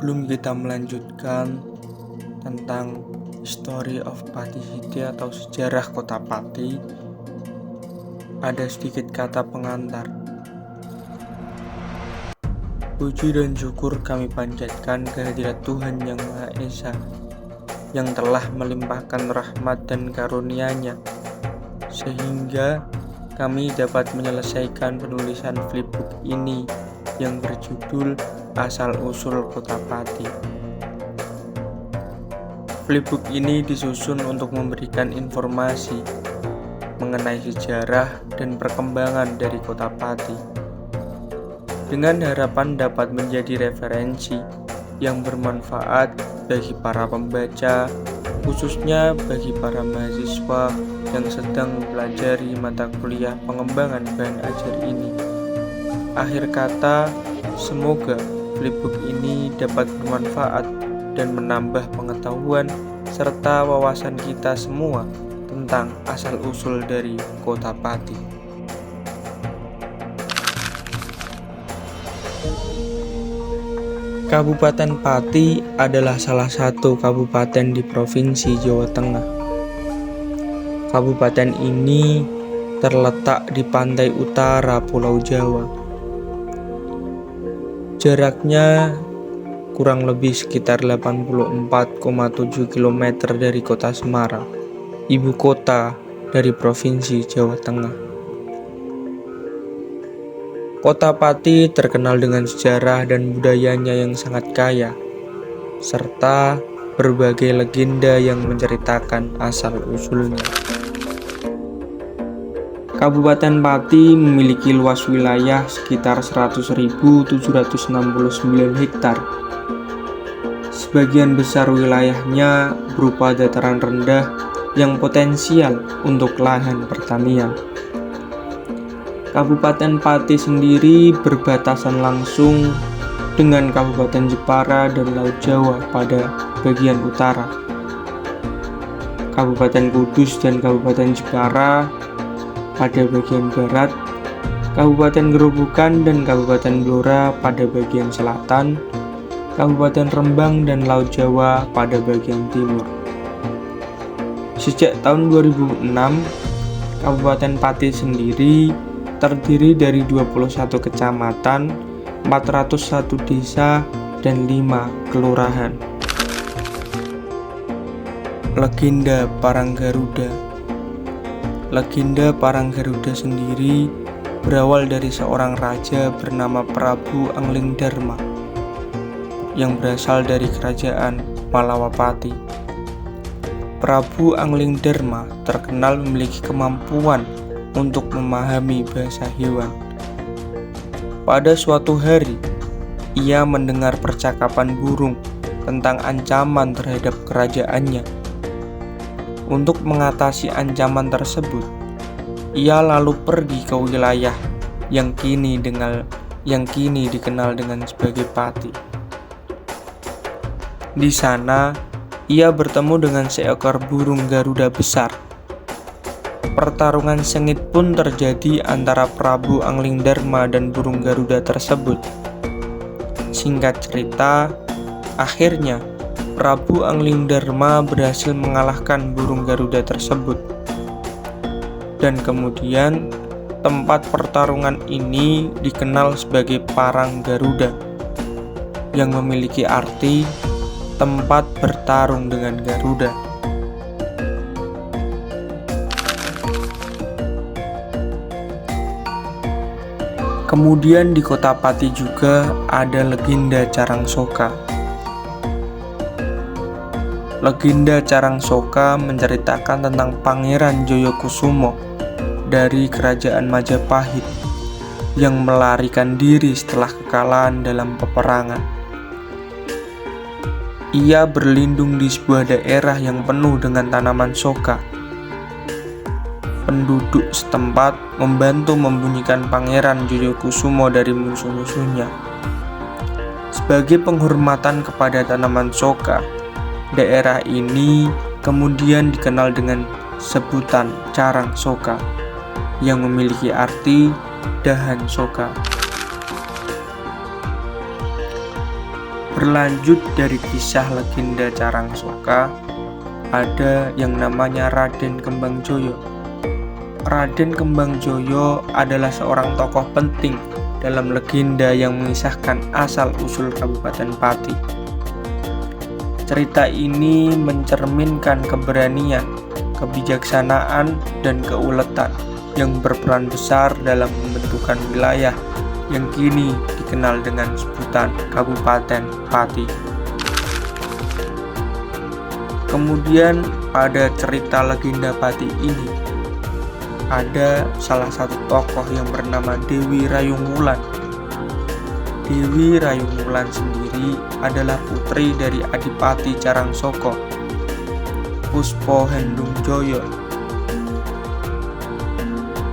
Sebelum kita melanjutkan tentang History of Pati City atau sejarah kota Pati, ada sedikit kata pengantar. Puji dan syukur kami panjatkan kehadirat Tuhan Yang Maha Esa, yang telah melimpahkan rahmat dan karunia-Nya, sehingga kami dapat menyelesaikan penulisan flipbook ini yang berjudul Asal-Usul Kota Pati. Flipbook ini disusun untuk memberikan informasi mengenai sejarah dan perkembangan dari Kota Pati, dengan harapan dapat menjadi referensi yang bermanfaat bagi para pembaca, khususnya bagi para mahasiswa yang sedang mempelajari mata kuliah pengembangan bahan ajar ini. Akhir kata, semoga flipbook ini dapat bermanfaat dan menambah pengetahuan serta wawasan kita semua tentang asal-usul dari Kota Pati. Kabupaten Pati adalah salah satu kabupaten di Provinsi Jawa Tengah. Kabupaten ini terletak di pantai utara Pulau Jawa. Jaraknya kurang lebih sekitar 84,7 km dari kota Semarang, ibu kota dari Provinsi Jawa Tengah. Kota Pati terkenal dengan sejarah dan budayanya yang sangat kaya, serta berbagai legenda yang menceritakan asal-usulnya. Kabupaten Pati memiliki luas wilayah sekitar 100.769 hektar. Sebagian besar wilayahnya berupa dataran rendah yang potensial untuk lahan pertanian. Kabupaten Pati sendiri berbatasan langsung dengan Kabupaten Jepara dan Laut Jawa pada bagian utara. Kabupaten Kudus dan Kabupaten Jepara pada bagian barat, Kabupaten Gerobokan dan Kabupaten Blora pada bagian selatan, Kabupaten Rembang dan Laut Jawa pada bagian timur. Sejak tahun 2006, Kabupaten Pati sendiri terdiri dari 21 kecamatan, 401 desa, dan 5 kelurahan. Legenda Parang Garuda. Legenda Parang Garuda sendiri berawal dari seorang raja bernama Prabu Anglingdarma yang berasal dari kerajaan Malawapati. Prabu Anglingdarma terkenal memiliki kemampuan untuk memahami bahasa hewan. Pada suatu hari, ia mendengar percakapan burung tentang ancaman terhadap kerajaannya. Untuk mengatasi ancaman tersebut, ia lalu pergi ke wilayah yang kini dikenal dengan sebagai Pati. Di sana, ia bertemu dengan seekor burung Garuda besar. Pertarungan sengit pun terjadi antara Prabu Anglingdarma dan burung Garuda tersebut. Singkat cerita, akhirnya Prabu Anglingdarma berhasil mengalahkan burung Garuda tersebut. Dan kemudian tempat pertarungan ini dikenal sebagai Parang Garuda, yang memiliki arti tempat bertarung dengan Garuda. Kemudian di Kota Pati juga ada legenda Carangsoka. Legenda Carangsoka menceritakan tentang Pangeran Joyokusumo dari Kerajaan Majapahit yang melarikan diri setelah kekalahan dalam peperangan. Ia berlindung di sebuah daerah yang penuh dengan tanaman soka. Penduduk setempat membantu membunyikan Pangeran Joyokusumo dari musuh-musuhnya. Sebagai penghormatan kepada tanaman soka, daerah ini kemudian dikenal dengan sebutan Carangsoka yang memiliki arti dahan soka. Berlanjut dari kisah legenda Carangsoka, ada yang namanya Raden Kembangjoyo. Raden Kembangjoyo adalah seorang tokoh penting dalam legenda yang mengisahkan asal-usul Kabupaten Pati. Cerita ini mencerminkan keberanian, kebijaksanaan, dan keuletan yang berperan besar dalam pembentukan wilayah yang kini dikenal dengan sebutan Kabupaten Pati. Kemudian pada cerita legenda Pati ini ada salah satu tokoh yang bernama Dewi Rayung Wulan. Dewi Rayung Wulan sendiri adalah putri dari Adipati Carangsoko, Puspo Hendungjoyo.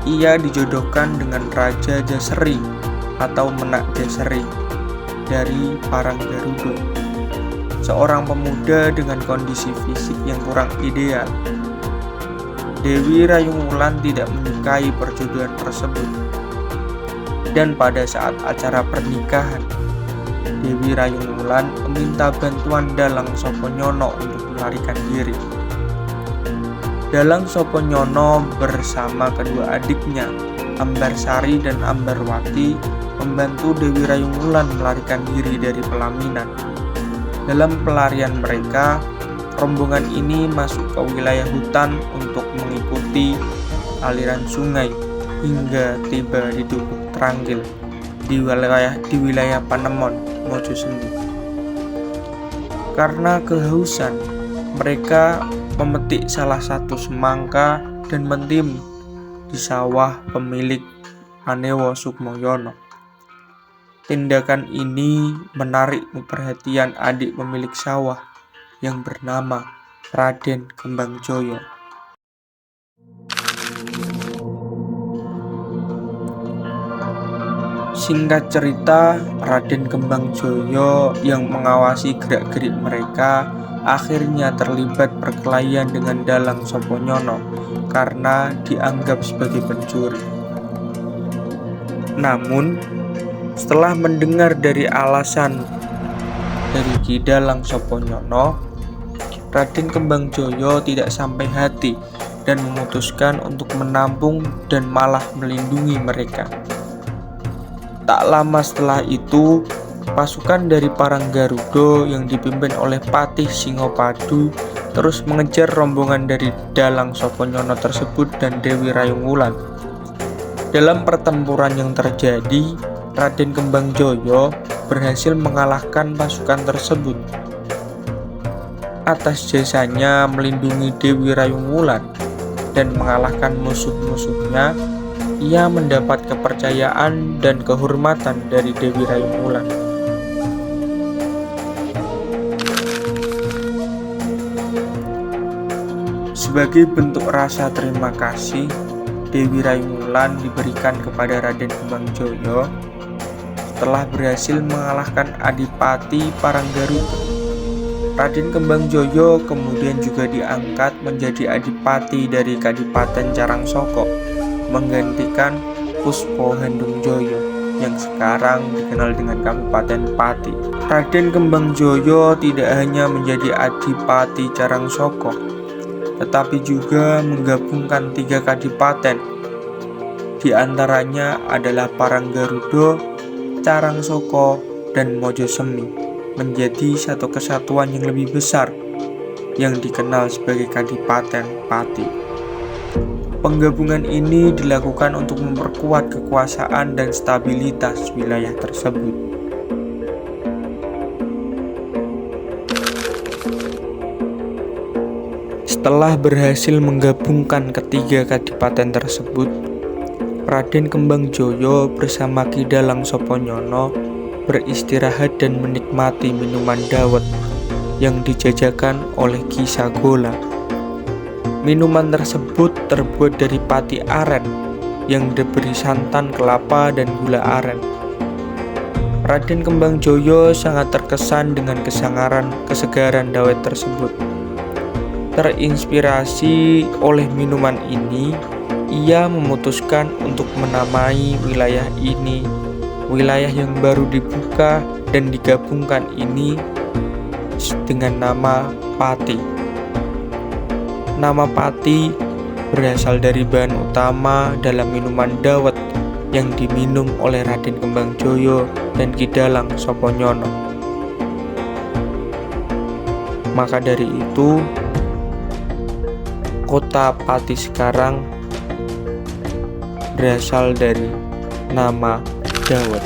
Ia dijodohkan dengan Raja Jaseri atau Menak Jaseri dari Paranggarudo, seorang pemuda dengan kondisi fisik yang kurang ideal. Dewi Rayung Wulan tidak menyukai perjodohan tersebut, dan pada saat acara pernikahan, Dewi Rayung Wulan meminta bantuan Dalang Soponyono untuk melarikan diri. Dalang Soponyono bersama kedua adiknya, Ambarsari dan Ambarwati, membantu Dewi Rayung Wulan melarikan diri dari pelaminan. Dalam pelarian mereka, rombongan ini masuk ke wilayah hutan untuk mengikuti aliran sungai hingga tiba di Lubuk Tranggil di wilayah Panemon, Mojosemi. Karena kehausan, mereka memetik salah satu semangka dan mentim di sawah pemilik Anewo Sukmoyono. Tindakan ini menarik perhatian adik pemilik sawah yang bernama Raden Kembangjoyo. Singkat cerita, Raden Kembangjoyo yang mengawasi gerak-gerik mereka akhirnya terlibat perkelahian dengan Dalang Soponyono karena dianggap sebagai pencuri. Namun, setelah mendengar dari alasan dari Ki Dalang Soponyono, Raden Kembangjoyo tidak sampai hati dan memutuskan untuk menampung dan malah melindungi mereka. Tak lama setelah itu, pasukan dari Paranggarudo yang dipimpin oleh Patih Singopadu terus mengejar rombongan dari Dalang Soponyono tersebut dan Dewi Rayung Wulan. Dalam pertempuran yang terjadi, Raden Kembangjoyo berhasil mengalahkan pasukan tersebut. Atas jasanya melindungi Dewi Rayung Wulan dan mengalahkan musuh-musuhnya, ia mendapat kepercayaan dan kehormatan dari Dewi Rayung Wulan. Sebagai bentuk rasa terima kasih, Dewi Rayung Wulan diberikan kepada Raden Kembangjoyo setelah berhasil mengalahkan Adipati Paranggarudo. Raden Kembangjoyo kemudian juga diangkat menjadi Adipati dari Kadipaten Carangsoko, menggantikan Puspo Hendungjoyo yang sekarang dikenal dengan Kabupaten Pati. Raden Kembangjoyo tidak hanya menjadi Adipati Carangsoko, tetapi juga menggabungkan 3 kadipaten. Di antaranya adalah Paranggarudo, Carangsoko, dan Mojosemi menjadi satu kesatuan yang lebih besar yang dikenal sebagai Kadipaten Pati. Penggabungan ini dilakukan untuk memperkuat kekuasaan dan stabilitas wilayah tersebut. Setelah berhasil menggabungkan ketiga kadipaten tersebut, Raden Kembangjoyo bersama Ki Dalang Soponyono beristirahat dan menikmati minuman dawet yang dijajakan oleh Ki Sagola. Minuman tersebut terbuat dari pati aren yang diberi santan kelapa dan gula aren. Raden Kembangjoyo sangat terkesan dengan kesegaran dawet tersebut. Terinspirasi oleh minuman ini, ia memutuskan untuk menamai wilayah ini wilayah yang baru dibuka dan digabungkan ini dengan nama pati. Nama pati berasal dari bahan utama dalam minuman dawet yang diminum oleh Raden Kembangjoyo dan Ki Dalang Soponyono. Maka dari itu, kota Pati sekarang berasal dari nama dawet.